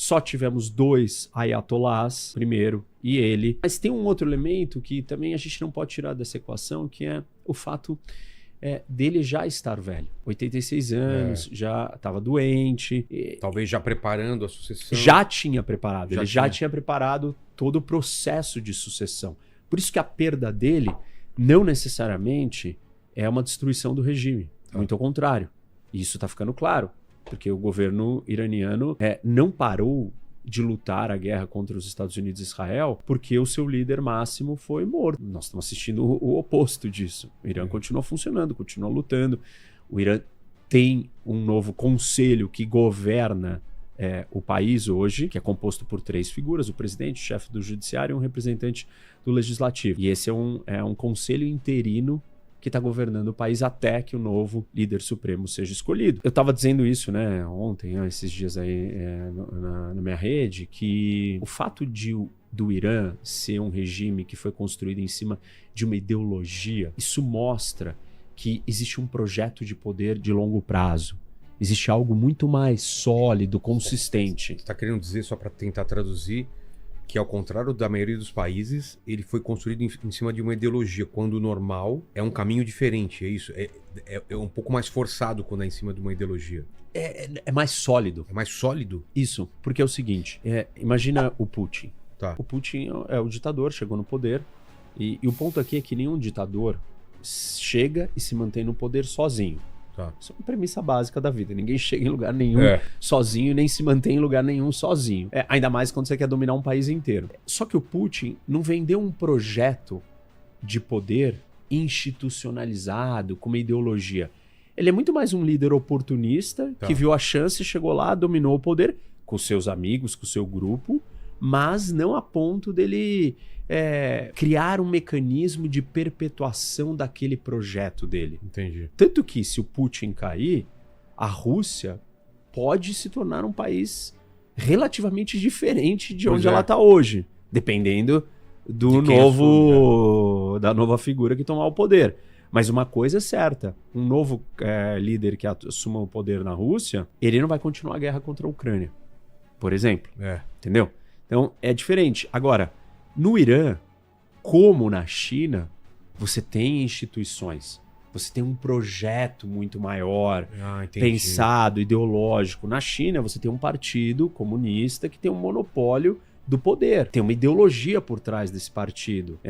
só tivemos 2 ayatollahs, primeiro, e ele. Mas tem um outro elemento que também a gente não pode tirar dessa equação, que é o fato dele já estar velho. 86 anos, já estava doente. Talvez já preparando a sucessão. Já tinha preparado. Ele já tinha preparado todo o processo de sucessão. Por isso que a perda dele não necessariamente é uma destruição do regime. Muito ao contrário. E isso está ficando claro. Porque o governo iraniano não parou de lutar a guerra contra os Estados Unidos e Israel porque o seu líder máximo foi morto. Nós estamos assistindo o oposto disso. O Irã continua funcionando, continua lutando. O Irã tem um novo conselho que governa o país hoje, que é composto por 3 figuras: o presidente, o chefe do judiciário e um representante do legislativo. E esse é um conselho interino que está governando o país até que o novo líder supremo seja escolhido. Eu estava dizendo isso, né, ontem, esses dias aí na minha rede, que o fato do Irã ser um regime que foi construído em cima de uma ideologia, isso mostra que existe um projeto de poder de longo prazo. Existe algo muito mais sólido, consistente. Você está querendo dizer, só para tentar traduzir, que ao contrário da maioria dos países, ele foi construído em cima de uma ideologia, quando o normal é um caminho diferente, é isso? É um pouco mais forçado quando é em cima de uma ideologia. É mais sólido. É mais sólido? Isso, porque é o seguinte, imagina o Putin. Tá. O Putin é o ditador, chegou no poder, e o ponto aqui é que nenhum ditador chega e se mantém no poder sozinho. Tá. Isso é uma premissa básica da vida. Ninguém chega em lugar nenhum sozinho, nem se mantém em lugar nenhum sozinho. Ainda mais quando você quer dominar um país inteiro. Só que o Putin não vendeu um projeto de poder institucionalizado, com uma ideologia. Ele é muito mais um líder oportunista que viu a chance, chegou lá, dominou o poder com seus amigos, com o seu grupo, mas não a ponto dele criar um mecanismo de perpetuação daquele projeto dele. Entendi. Tanto que, se o Putin cair, a Rússia pode se tornar um país relativamente diferente de onde ela está hoje, dependendo da nova figura que tomar o poder. Mas uma coisa é certa, um novo líder que assuma o poder na Rússia, ele não vai continuar a guerra contra a Ucrânia, por exemplo. Entendeu? Então, é diferente. Agora, no Irã, como na China, você tem instituições, você tem um projeto muito maior, pensado, ideológico. Na China, você tem um partido comunista que tem um monopólio do poder. Tem uma ideologia por trás desse partido,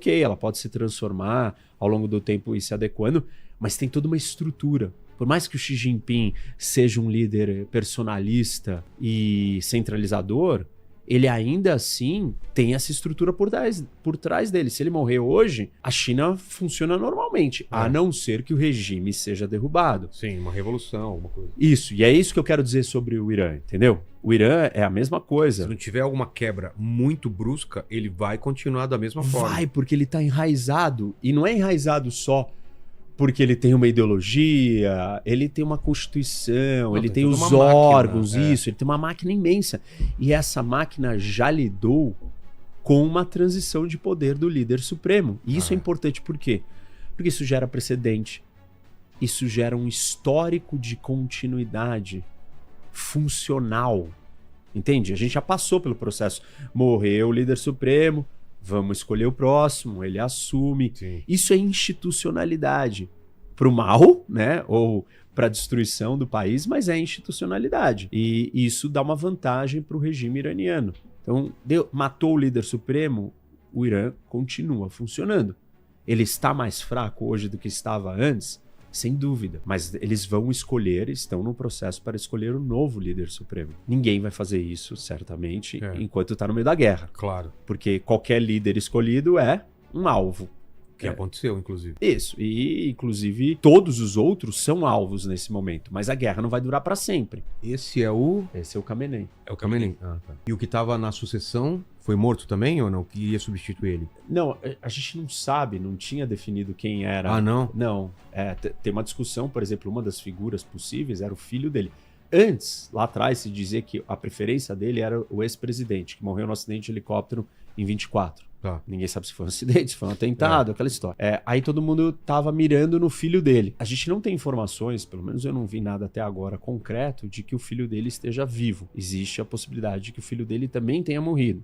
que ela pode se transformar ao longo do tempo e se adequando, mas tem toda uma estrutura. Por mais que o Xi Jinping seja um líder personalista e centralizador, ele ainda assim tem essa estrutura por trás dele. Se ele morrer hoje, a China funciona normalmente, a não ser que o regime seja derrubado. Sim, uma revolução, alguma coisa. Isso, e é isso que eu quero dizer sobre o Irã, entendeu? O Irã é a mesma coisa. Se não tiver alguma quebra muito brusca, ele vai continuar da mesma forma. Vai, porque ele está enraizado, e não é enraizado só porque ele tem uma ideologia, ele tem uma constituição, ele tem os órgãos, ele tem uma máquina imensa. E essa máquina já lidou com uma transição de poder do líder supremo. E isso é importante por quê? Porque isso gera precedente, isso gera um histórico de continuidade funcional. Entende? A gente já passou pelo processo. Morreu o líder supremo, vamos escolher o próximo, ele assume. Sim. Isso é institucionalidade. Para o mal, né? Ou para a destruição do país, mas é institucionalidade. E isso dá uma vantagem para o regime iraniano. Então, matou o líder supremo, o Irã continua funcionando. Ele está mais fraco hoje do que estava antes? Sem dúvida. Mas eles vão escolher, estão no processo para escolher o novo líder supremo. Ninguém vai fazer isso, certamente, enquanto está no meio da guerra. Claro. Porque qualquer líder escolhido é um alvo. Que aconteceu, inclusive. Isso. E, inclusive, todos os outros são alvos nesse momento. Mas a guerra não vai durar para sempre. Esse é o Khamenei. É o Khamenei. Tá. E o que estava na sucessão foi morto também ou não? Que ia substituir ele? Não, a gente não sabe, não tinha definido quem era. Ah, não? Não. Tem uma discussão, por exemplo, uma das figuras possíveis era o filho dele. Antes, lá atrás, se dizia que a preferência dele era o ex-presidente, que morreu no acidente de helicóptero em 24. Tá. Ninguém sabe se foi um acidente, se foi um atentado, aquela história. Aí todo mundo tava mirando no filho dele. A gente não tem informações, pelo menos eu não vi nada até agora concreto, de que o filho dele esteja vivo. Existe a possibilidade de que o filho dele também tenha morrido.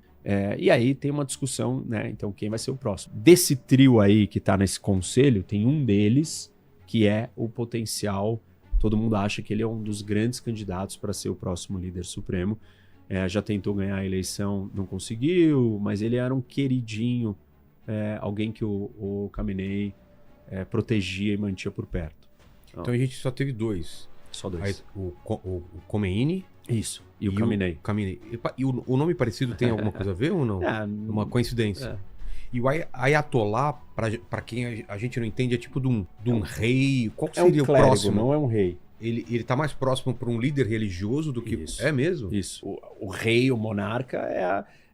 E aí tem uma discussão, né? Então quem vai ser o próximo? Desse trio aí que tá nesse conselho, tem um deles que é o potencial. Todo mundo acha que ele é um dos grandes candidatos para ser o próximo líder supremo. Já tentou ganhar a eleição, não conseguiu, mas ele era um queridinho, alguém que o Khamenei protegia e mantinha por perto. Então a gente só teve dois. Só dois. Aí, o Khomeini. Isso, e o Khamenei. E o nome parecido tem alguma coisa a ver ou não? Uma coincidência. E o Ayatollah, para quem a gente não entende, é tipo de um rei. Qual que seria um clérigo, o próximo? Não é um rei. Ele tá mais próximo para um líder religioso do que... Isso. É mesmo? Isso. O rei, o monarca,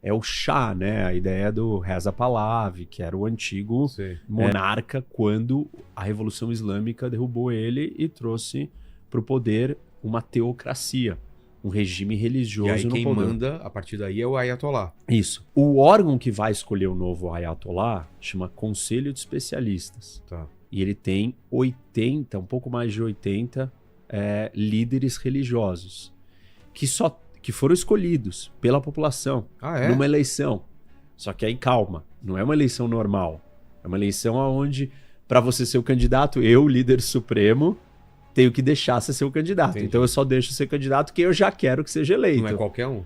é o Shah, né? A ideia do Reza Pahlavi, que era o antigo monarca quando a Revolução Islâmica derrubou ele e trouxe para o poder uma teocracia, um regime religioso no poder. E aí quem poder. manda, a partir daí, é o Ayatollah. Isso. O órgão que vai escolher o novo Ayatollah chama Conselho de Especialistas. Tá. E ele tem 80, um pouco mais de 80 líderes religiosos que foram escolhidos pela população numa eleição. Só que aí, calma, não é uma eleição normal. É uma eleição onde, para você ser o candidato, eu, líder supremo, tenho que deixar você ser o candidato. Entendi. Então eu só deixo ser candidato quem eu já quero que seja eleito. Não é qualquer um.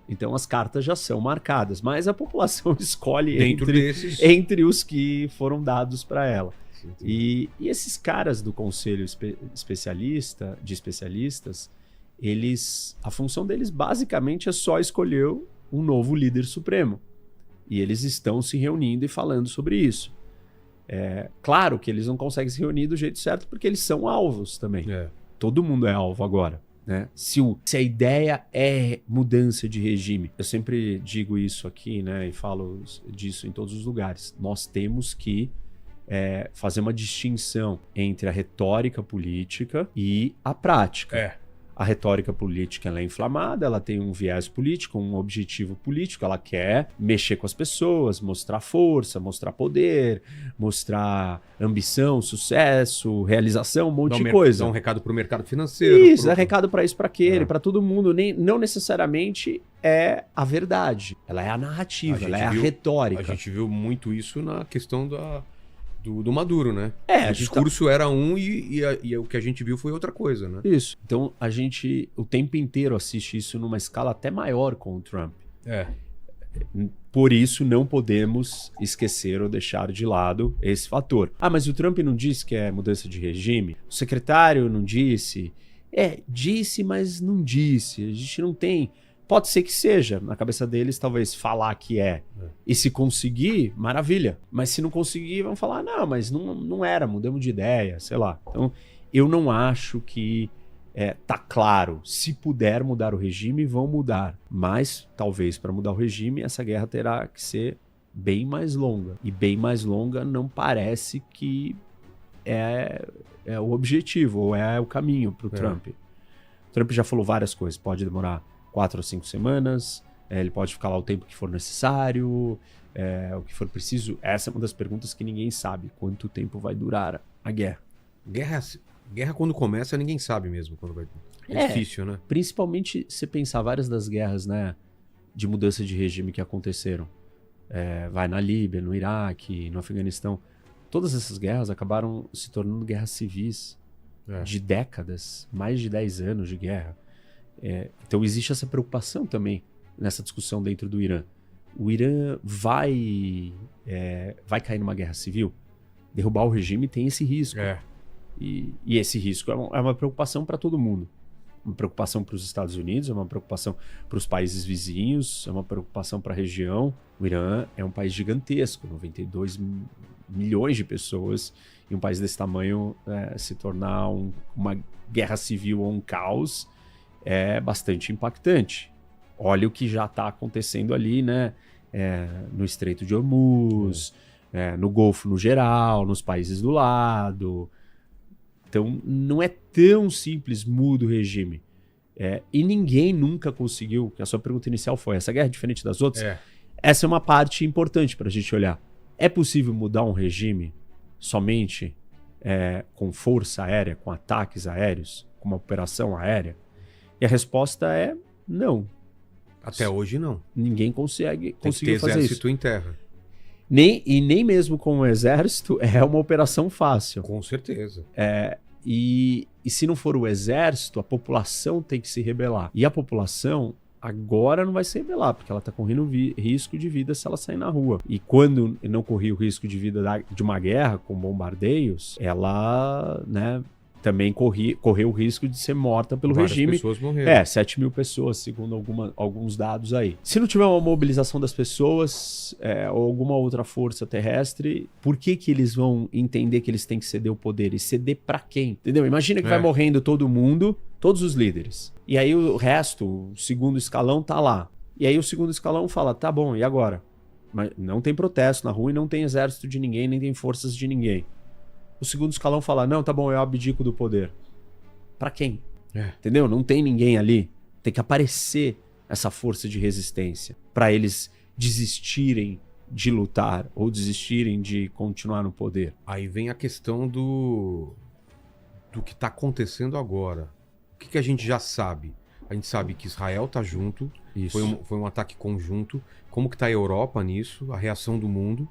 Então as cartas já são marcadas, mas a população escolhe entre os que foram dados para ela. E esses caras do conselho de especialistas, a função deles basicamente é só escolher um novo líder supremo. E eles estão se reunindo e falando sobre isso. Claro que eles não conseguem se reunir do jeito certo porque eles são alvos também. Todo mundo é alvo agora. Né? Se a ideia é mudança de regime, eu sempre digo isso aqui, né, e falo disso em todos os lugares. Nós temos que fazer uma distinção entre a retórica política e a prática. A retórica política ela é inflamada, ela tem um viés político, um objetivo político, ela quer mexer com as pessoas, mostrar força, mostrar poder, mostrar ambição, sucesso, realização, um monte de coisa. Dá um recado para o mercado financeiro. Isso, é recado para isso, para aquele, para todo mundo. Não necessariamente é a verdade, ela é a narrativa, ela é a retórica. A gente viu muito isso na questão do Maduro, né? O discurso era um e o que a gente viu foi outra coisa, né? Isso. Então a gente o tempo inteiro assiste isso numa escala até maior com o Trump. Por isso não podemos esquecer ou deixar de lado esse fator. Mas o Trump não disse que é mudança de regime? O secretário não disse? Disse, mas não disse. A gente não tem... Pode ser que seja, na cabeça deles, talvez falar que é. E se conseguir, maravilha. Mas se não conseguir, vão falar, não, mas não era, mudamos de ideia, sei lá. Então, eu não acho que tá claro. Se puder mudar o regime, vão mudar. Mas, talvez, para mudar o regime, essa guerra terá que ser bem mais longa. E bem mais longa não parece que é o objetivo, ou é o caminho para o Trump. O Trump já falou várias coisas, pode demorar 4 ou 5 semanas, ele pode ficar lá o tempo que for necessário, o que for preciso. Essa é uma das perguntas que ninguém sabe, quanto tempo vai durar a guerra. Guerra quando começa, ninguém sabe mesmo quando vai. Difícil, né? Principalmente se pensar várias das guerras, né, de mudança de regime que aconteceram. Vai na Líbia, no Iraque, no Afeganistão. Todas essas guerras acabaram se tornando guerras civis de décadas, mais de 10 anos de guerra. Então existe essa preocupação também nessa discussão dentro do Irã. O Irã vai cair numa guerra civil? Derrubar o regime tem esse risco. E esse risco é uma preocupação para todo mundo. Uma preocupação para os Estados Unidos, é uma preocupação para os países vizinhos, é uma preocupação para a região. O Irã é um país gigantesco, 92 milhões de pessoas, e um país desse tamanho se tornar uma guerra civil ou um caos é bastante impactante. Olha o que já está acontecendo ali, né? No Estreito de Hormuz, no Golfo no geral, nos países do lado. Então, não é tão simples, muda o regime. E ninguém nunca conseguiu, que a sua pergunta inicial foi, essa guerra é diferente das outras? É. Essa é uma parte importante para a gente olhar. É possível mudar um regime somente com força aérea, com ataques aéreos, com uma operação aérea? E a resposta é não. Até hoje não. Ninguém conseguiu fazer isso. Tem que ter exército em terra. Nem mesmo com o exército é uma operação fácil. Com certeza. E se não for o exército, a população tem que se rebelar. E a população agora não vai se rebelar, porque ela está correndo risco de vida se ela sair na rua. E quando não corria o risco de vida de uma guerra com bombardeios, ela, né, também correu o risco de ser morta pelo regime. Várias pessoas morreram. 7 mil pessoas, segundo alguns dados aí. Se não tiver uma mobilização das pessoas ou alguma outra força terrestre, por que eles vão entender que eles têm que ceder o poder? E ceder pra quem? Entendeu? Imagina que vai morrendo todo mundo, todos os líderes. E aí o resto, o segundo escalão tá lá. E aí o segundo escalão fala, tá bom, e agora? Mas não tem protesto na rua e não tem exército de ninguém, nem tem forças de ninguém. O segundo escalão fala, não, tá bom, eu abdico do poder. Pra quem? Entendeu? Não tem ninguém ali. Tem que aparecer essa força de resistência para eles desistirem de lutar ou desistirem de continuar no poder. Aí vem a questão do que tá acontecendo agora. O que a gente já sabe? A gente sabe que Israel tá junto, foi um ataque conjunto. Como que tá a Europa nisso? A reação do mundo?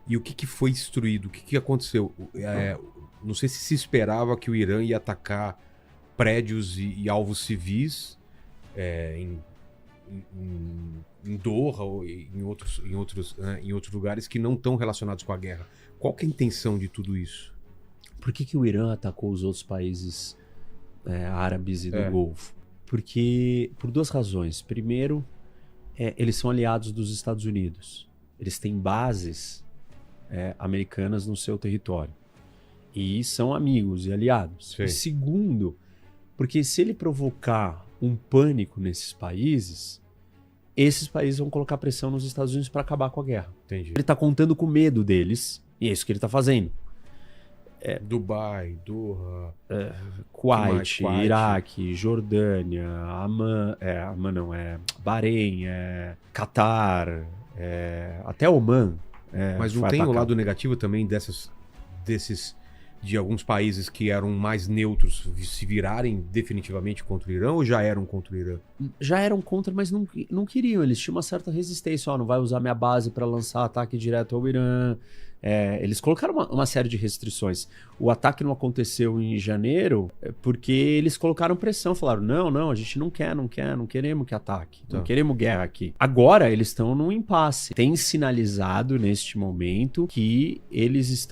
E o que foi destruído? O que aconteceu? Não sei se esperava que o Irã ia atacar prédios e alvos civis em Doha ou em outros lugares que não estão relacionados com a guerra. Qual que é a intenção de tudo isso? Por que o Irã atacou os outros países árabes e do Golfo? Porque por 2 razões. Primeiro, eles são aliados dos Estados Unidos. Eles têm bases americanas no seu território. E são amigos e aliados. E segundo, porque se ele provocar um pânico nesses países, esses países vão colocar pressão nos Estados Unidos para acabar com a guerra. Entendi. Ele está contando com medo deles, e é isso que ele está fazendo. Dubai, Doha, Kuwait, Iraque, Jordânia, Bahrein, Catar, até Oman. Mas não tem o lado negativo também de alguns países que eram mais neutros se virarem definitivamente contra o Irã ou já eram contra o Irã? Já eram contra, mas não queriam. Eles tinham uma certa resistência. Não vai usar minha base para lançar ataque direto ao Irã. Eles colocaram uma série de restrições. O ataque não aconteceu em janeiro porque eles colocaram pressão. Falaram, não, a gente não queremos que ataque. Não queremos guerra aqui. Agora eles estão num impasse. Tem sinalizado neste momento que eles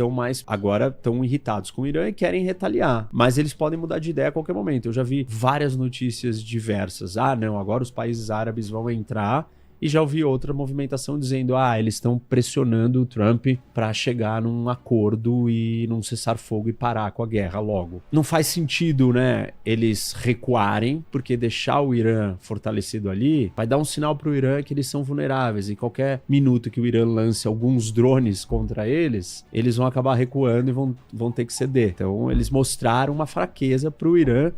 agora estão irritados com o Irã e querem retaliar. Mas eles podem mudar de ideia a qualquer momento. Eu já vi várias notícias diversas. Agora os países árabes vão entrar. E já ouvi outra movimentação dizendo eles estão pressionando o Trump para chegar num acordo e num cessar-fogo e parar com a guerra logo. Não faz sentido, né, eles recuarem, porque deixar o Irã fortalecido ali vai dar um sinal para o Irã que eles são vulneráveis e qualquer minuto que o Irã lance alguns drones contra eles, eles vão acabar recuando e vão ter que ceder. Então eles mostraram uma fraqueza para o Irã,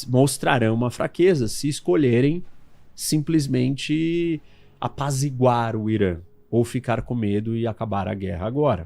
mostrarão uma fraqueza se escolherem simplesmente apaziguar o Irã ou ficar com medo e acabar a guerra agora.